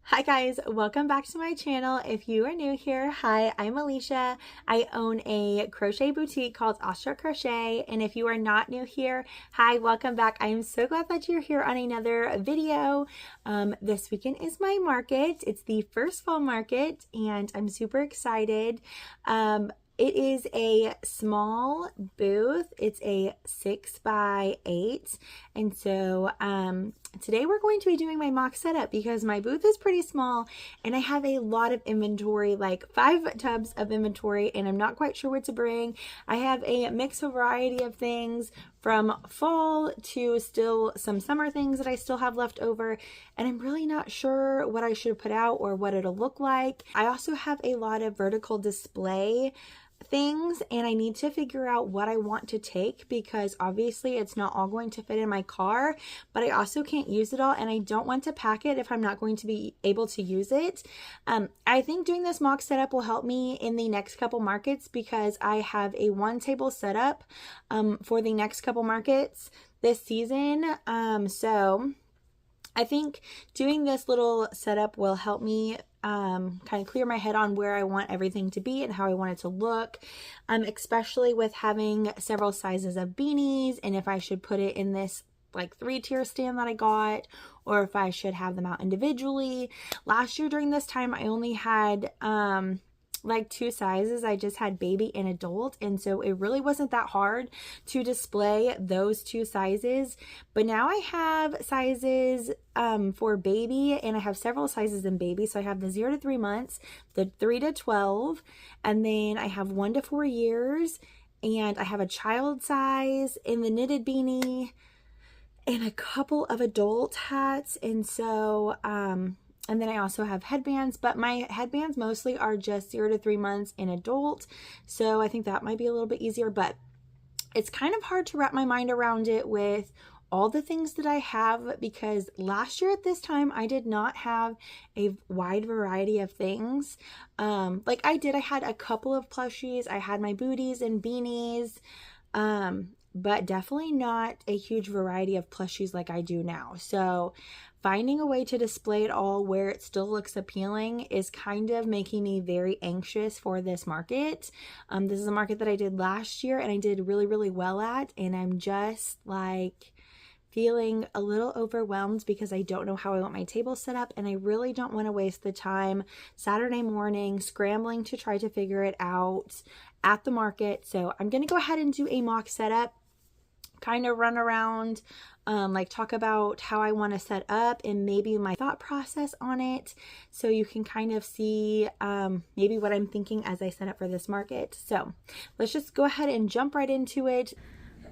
Hi guys, welcome back to my channel. If you are new here, hi, I'm Alicia. I own a crochet boutique called Awestruck Crochet, and if you are not new here, hi, welcome back. I am so glad that you're here on another video. This weekend is my market. It's the first fall market and I'm super excited. It is a small booth. It's a 6x8, and so today we're going to be doing my mock setup because my booth is pretty small and I have a lot of inventory, like 5 tubs of inventory, and I'm not quite sure what to bring. I have a mixed variety of things from fall to still some summer things that I still have left over, and I'm really not sure what I should put out or what it'll look like. I also have a lot of vertical display things and I need to figure out what I want to take because obviously it's not all going to fit in my car, but I also can't use it all and I don't want to pack it if I'm not going to be able to use it. I think doing this mock setup will help me in the next couple markets because I have a 1 table setup for the next couple markets this season. So I think doing this little setup will help me kind of clear my head on where I want everything to be and how I want it to look, especially with having several sizes of beanies and if I should put it in this like 3-tier stand that I got or if I should have them out individually. Last year during this time I only had like 2 sizes. I just had baby and adult, and so it really wasn't that hard to display those 2 sizes, but now I have sizes for baby and I have several sizes in baby. So I have the 0 to 3 months, the 3 to 12, and then I have 1 to 4 years, and I have a child size in the knitted beanie and a couple of adult hats. And so and then I also have headbands, but my headbands mostly are just 0 to 3 months in adult. So I think that might be a little bit easier, but it's kind of hard to wrap my mind around it with all the things that I have because last year at this time I did not have a wide variety of things. Like I had a couple of plushies. I had my booties and beanies, but definitely not a huge variety of plushies like I do now. So finding a way to display it all where it still looks appealing is kind of making me very anxious for this market. This is a market that I did last year and I did really, really well at, and I'm just like feeling a little overwhelmed because I don't know how I want my table set up, and I really don't want to waste the time Saturday morning scrambling to try to figure it out at the market. So I'm going to go ahead and do a mock setup, kind of run around, like talk about how I want to set up and maybe my thought process on it, so you can kind of see maybe what I'm thinking as I set up for this market. So let's just go ahead and jump right into it.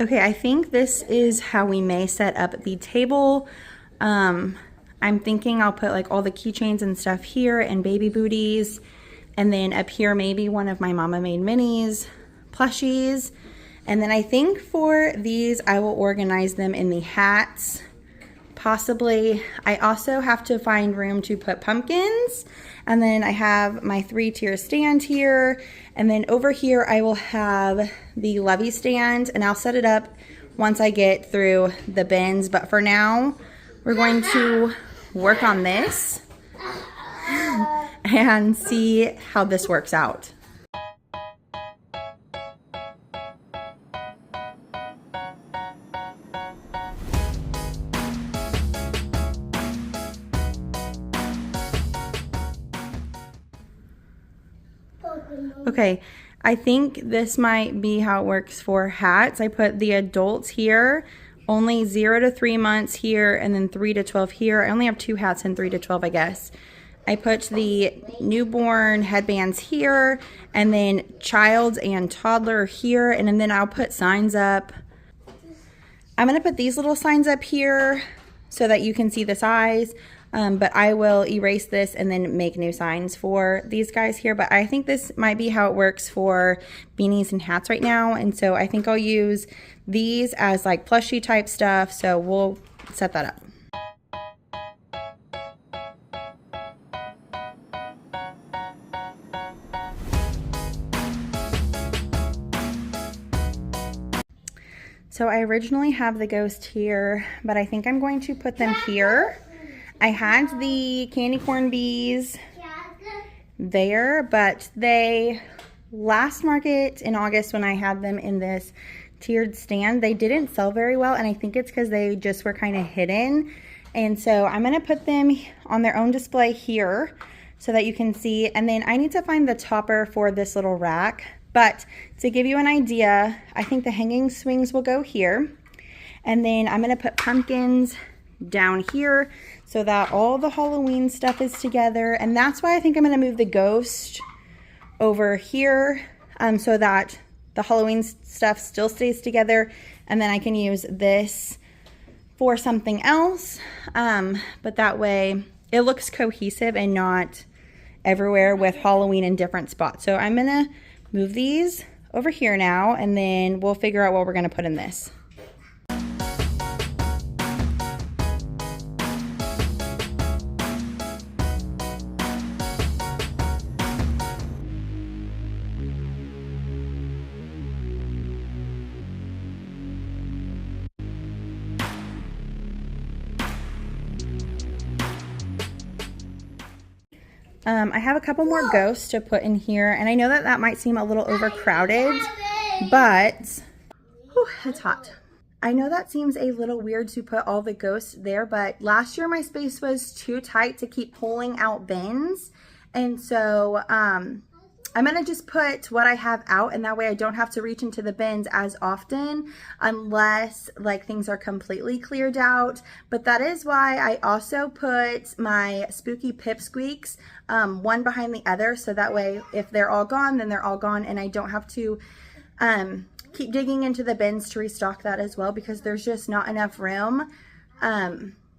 Okay, I think this is how we may set up the table. I'm thinking I'll put like all the keychains and stuff here and baby booties, and then up here maybe one of my Mama Made Minis plushies. And then I think for these, I will organize them in the hats, possibly. I also have to find room to put pumpkins. And then I have my 3-tier stand here. And then over here, I will have the lovey stand, and I'll set it up once I get through the bins. But for now, we're going to work on this and see how this works out. Okay, I think this might be how it works for hats. I put the adults here, only 0 to 3 months here, and then 3 to 12 here. I only have 2 hats in 3 to 12, I guess. I put the newborn headbands here, and then child and toddler here, and then I'll put signs up. I'm going to put these little signs up here so that you can see the size. But I will erase this and then make new signs for these guys here. But I think this might be how it works for beanies and hats right now. And so I think I'll use these as like plushie type stuff. So we'll set that up. So I originally have the ghost here, but I think I'm going to put them here. I had the candy corn bees there, but they, last market in August when I had them in this tiered stand, they didn't sell very well, and I think it's because they just were kind of hidden. And so I'm going to put them on their own display here so that you can see. And then I need to find the topper for this little rack. But to give you an idea, I think the hanging swings will go here. And then I'm going to put pumpkins down here so that all the Halloween stuff is together. And that's why I think I'm going to move the ghost over here so that the Halloween stuff still stays together. And then I can use this for something else. But that way it looks cohesive and not everywhere with Halloween in different spots. So I'm gonna move these over here now, and then we'll figure out what we're gonna put in this. I have a couple more ghosts to put in here, and I know that that might seem a little overcrowded, but whew, it's hot. I know that seems a little weird to put all the ghosts there, but last year my space was too tight to keep pulling out bins, and so I'm gonna just put what I have out, and that way I don't have to reach into the bins as often unless like things are completely cleared out. But that is why I also put my spooky pipsqueaks one behind the other, so that way if they're all gone, then they're all gone, and I don't have to keep digging into the bins to restock that as well, because there's just not enough room.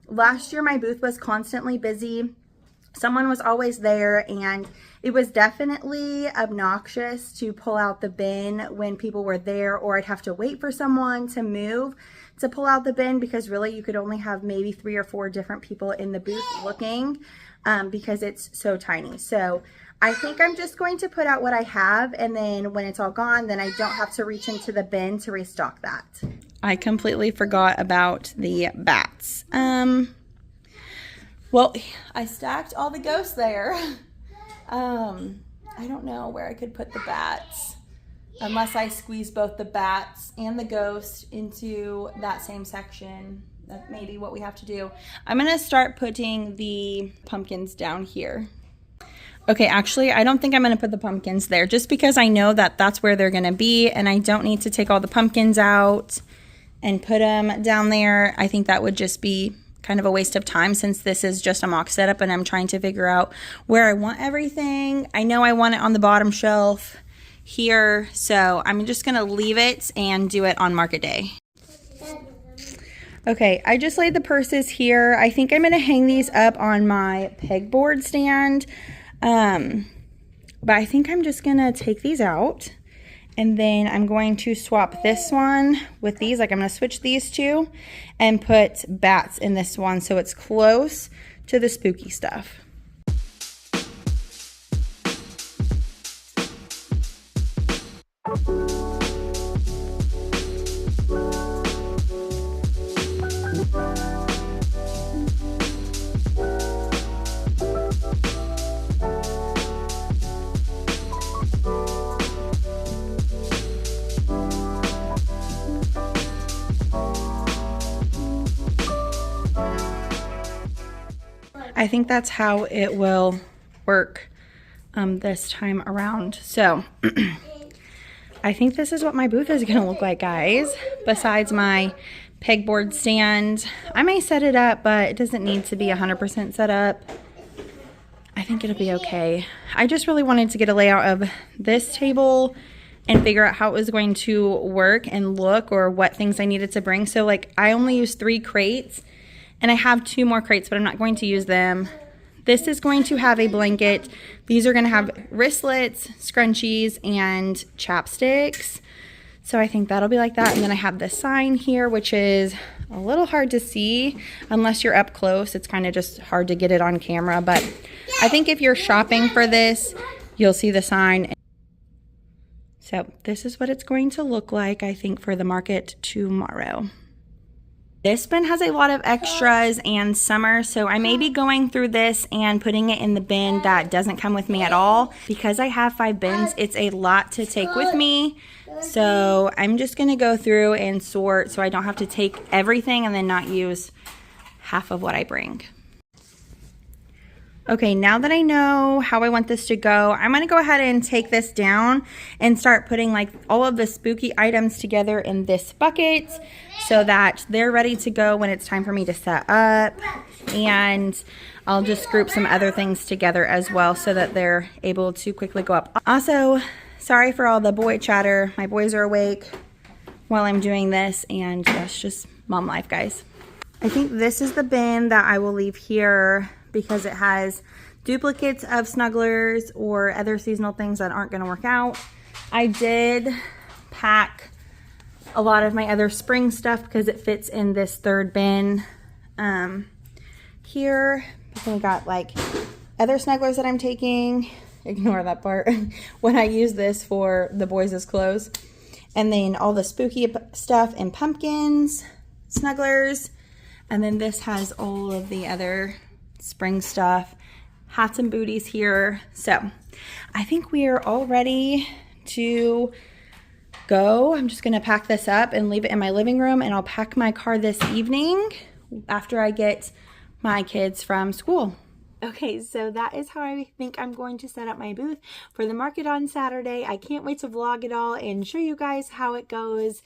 Last year my booth was constantly busy. Someone was always there, and it was definitely obnoxious to pull out the bin when people were there, or I'd have to wait for someone to move to pull out the bin, because really you could only have maybe 3 or 4 different people in the booth looking because it's so tiny. So I think I'm just going to put out what I have, and then when it's all gone, then I don't have to reach into the bin to restock that. I completely forgot about the bats. Well, I stacked all the ghosts there. I don't know where I could put the bats unless I squeeze both the bats and the ghost into that same section. That may be what we have to do. I'm gonna start putting the pumpkins down here. Okay, actually, I don't think I'm gonna put the pumpkins there, just because I know that that's where they're gonna be, and I don't need to take all the pumpkins out and put them down there. I think that would just be kind of a waste of time, since this is just a mock setup and I'm trying to figure out where I want everything. I know I want it on the bottom shelf here, so I'm just gonna leave it and do it on market day. Okay, I just laid the purses here. I think I'm gonna hang these up on my pegboard stand, but I think I'm just gonna take these out, and then I'm going to swap this one with these. Like, I'm gonna switch these two and put bats in this one so it's close to the spooky stuff. I think that's how it will work this time around. So I think this is what my booth is gonna look like, guys. Besides my pegboard stand, I may set it up, but it doesn't need to be 100% set up. I think it'll be okay. I just really wanted to get a layout of this table and figure out how it was going to work and look, or what things I needed to bring. So like, I only used 3 crates, and I have 2 more crates, but I'm not going to use them. This is going to have a blanket. These are gonna have wristlets, scrunchies, and chapsticks. So I think that'll be like that. And then I have this sign here, which is a little hard to see unless you're up close. It's kind of just hard to get it on camera, but I think if you're shopping for this, you'll see the sign. So this is what it's going to look like, I think, for the market tomorrow. This bin has a lot of extras and summer, so I may be going through this and putting it in the bin that doesn't come with me at all. Because I have 5 bins, it's a lot to take with me. So I'm just gonna go through and sort so I don't have to take everything and then not use half of what I bring. Okay, now that I know how I want this to go, I'm gonna go ahead and take this down and start putting like all of the spooky items together in this bucket so that they're ready to go when it's time for me to set up. And I'll just group some other things together as well so that they're able to quickly go up. Also, sorry for all the boy chatter. My boys are awake while I'm doing this, and that's just mom life, guys. I think this is the bin that I will leave here because it has duplicates of snugglers or other seasonal things that aren't going to work out. I did pack a lot of my other spring stuff because it fits in this third bin here. We got like other snugglers that I'm taking. Ignore that part. When I use this for the boys' clothes. And then all the spooky stuff and pumpkins, snugglers. And then this has all of the other spring stuff, hats and booties here. So I think we are all ready to go. I'm just gonna pack this up and leave it in my living room, and I'll pack my car this evening after I get my kids from school. Okay, so that is how I think I'm going to set up my booth for the market on Saturday. I can't wait to vlog it all and show you guys how it goes.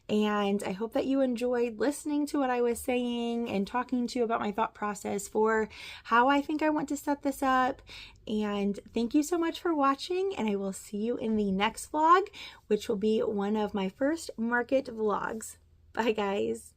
And I hope that you enjoyed listening to what I was saying and talking to you about my thought process for how I think I want to set this up. And thank you so much for watching, and I will see you in the next vlog, which will be one of my first market vlogs. Bye, guys.